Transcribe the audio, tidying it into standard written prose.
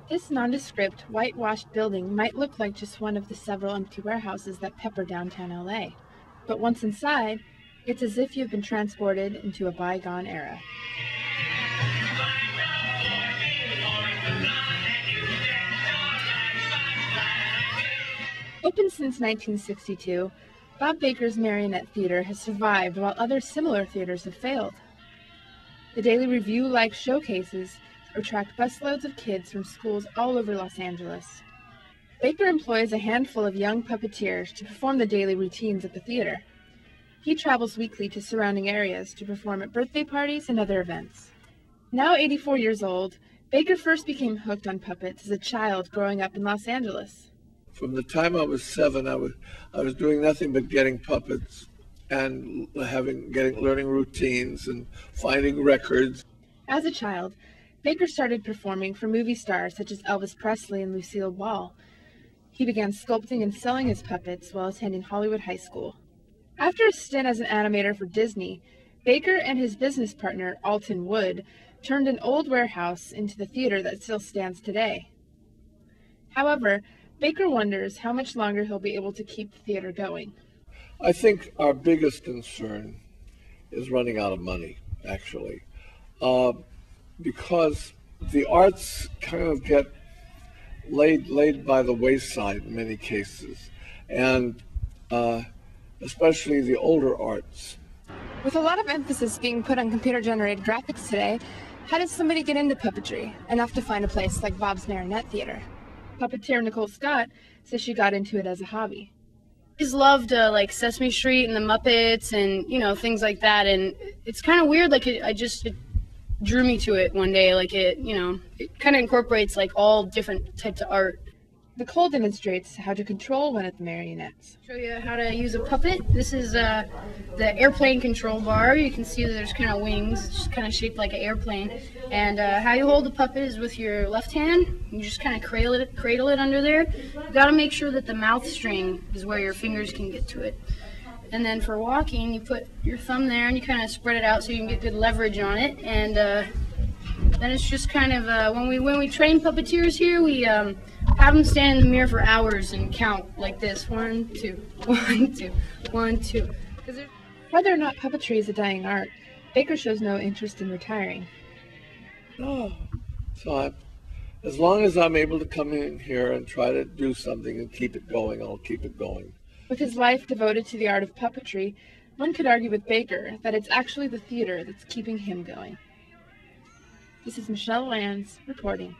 This nondescript, whitewashed building might look like just one of the several empty warehouses that pepper downtown L.A., but once inside, it's as if you've been transported into a bygone era. Open since 1962, Bob Baker's Marionette Theater has survived while other similar theaters have failed. The Daily Review-like showcases attract busloads of kids from schools all over Los Angeles. Baker employs a handful of young puppeteers to perform the daily routines at the theater. He travels weekly to surrounding areas to perform at birthday parties and other events. Now 84 years old, Baker first became hooked on puppets as a child growing up in Los Angeles. From the time I was 7, I was doing nothing but getting puppets and learning routines and finding records. As a child, Baker started performing for movie stars such as Elvis Presley and Lucille Ball. He began sculpting and selling his puppets while attending Hollywood High School. After a stint as an animator for Disney, Baker and his business partner, Alton Wood, turned an old warehouse into the theater that still stands today. However, Baker wonders how much longer he'll be able to keep the theater going. I think our biggest concern is running out of money, actually, because the arts kind of get laid by the wayside in many cases, and especially the older arts. With a lot of emphasis being put on computer-generated graphics today, how does somebody get into puppetry, enough to find a place like Bob's Marionette Theater? Puppeteer Nicole Scott says she got into it as a hobby. I just loved like Sesame Street and the Muppets and things like that, and it's kind of weird, like it drew me to it one day, like it kind of incorporates like all different types of art. Nicole demonstrates how to control one of the marionettes. Show you how to use a puppet. This is the airplane control bar. You can see that there's kind of wings. It's just kind of shaped like an airplane. And how you hold the puppet is with your left hand. You just kind of cradle it under there. You got to make sure that the mouth string is where your fingers can get to it. And then for walking, you put your thumb there and you kind of spread it out so you can get good leverage on it. And then it's just kind of when we train puppeteers here, we have them stand in the mirror for hours and count like this: 1, 2, 1, 2, 1, 2. Whether or not puppetry is a dying art, Baker shows no interest in retiring. No. So as long as I'm able to come in here and try to do something and keep it going, I'll keep it going. With his life devoted to the art of puppetry, one could argue with Baker that it's actually the theater that's keeping him going. This is Michelle Lanz reporting.